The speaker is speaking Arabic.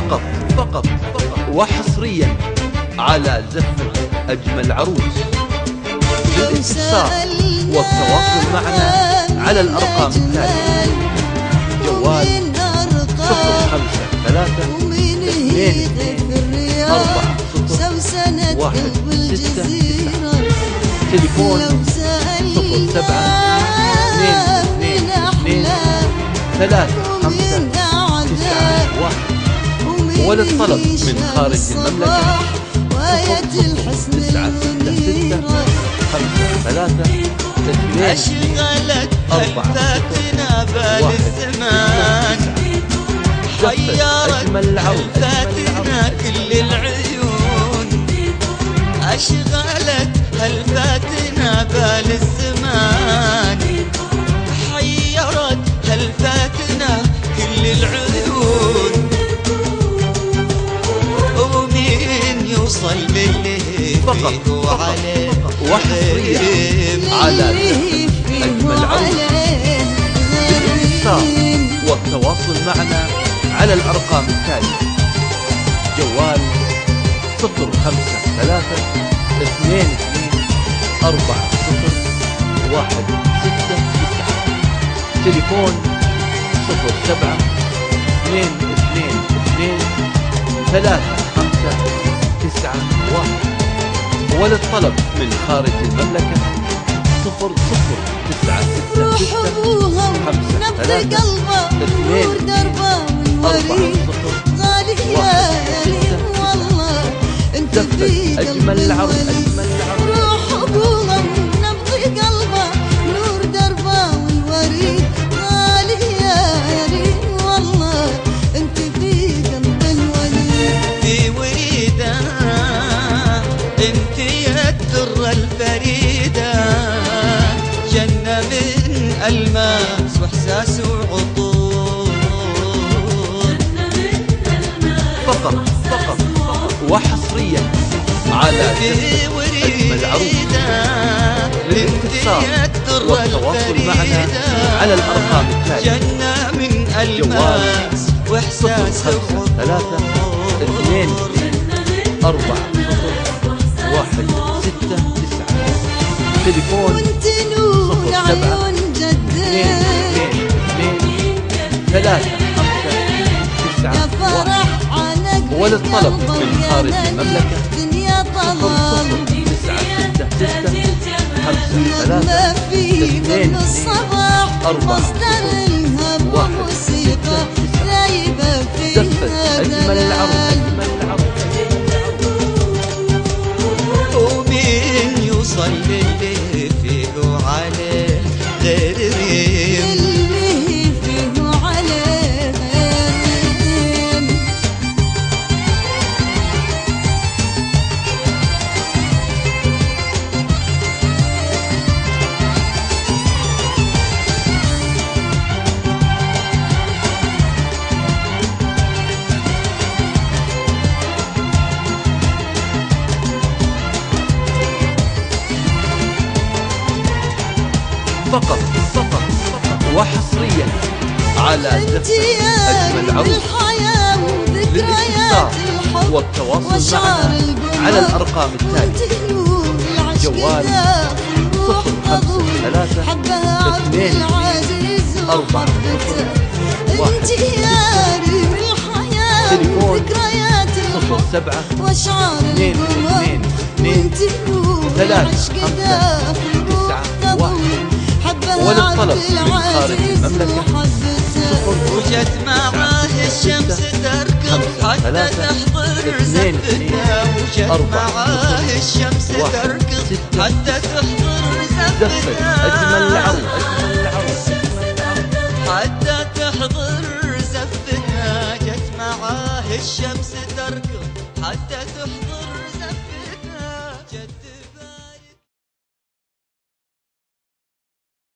فقط فقط وحصريا على زفة أجمل عروس. للاستفسار والتواصل معنا على الأرقام التالية: جوال 0532240169، تليفون 0722235991. وللطلب من خارج المملكة 0966532401. أشغلت هالفاتنة بالزمان، حيرت هالفاتنة كل العيون. أشغلت هالفاتنة بالزمان، حيرت هالفاتنة كل العيون. ومين يوصل للي فيه وعليه وحصريا على أجمل عروس. للاستفسار والتواصل معنا على الأرقام التالية: جوال 0532240169، تليفون 0722235991. وللطلب من خارج المملكة 0096532401. زفة أجمل العروس. روح ابوها ونبض قلبه، نور دربه والوريد غالي يا ريت والله. انت في قلب الوليد في وريده، انت يا الدرة الفريدة، جنة من ألماس واحساس وعطور. فقط وحصريا على أجمل عروس. للاستفسار والتواصل معنا على الأرقام التالية: جنة من ألماس واحساس وعطور. 0532240169، تليفون وانت نور عيون جدك، 0722235991. وللطلب من خارج المملكة 0966532401. زفة أجمل العروس. ومين يوصل للي فيه وعليه غير ريم، اللي فيه وعليه غير ريم. فقط وحصريا على زفة أجمل عروس. للاستفسار والتواصل معنا على الأرقام التالية: جوال 0532240169، تليفون 0722235991. وللطلب من خارج المملكة وجت معاه الشمس تركض حتى تحضر زفتها. وجت معاه الشمس تركض حتى تحضر زفة أجمل العروس. حتى تحضر زفتها. جت معاه الشمس تركض حتى تحضر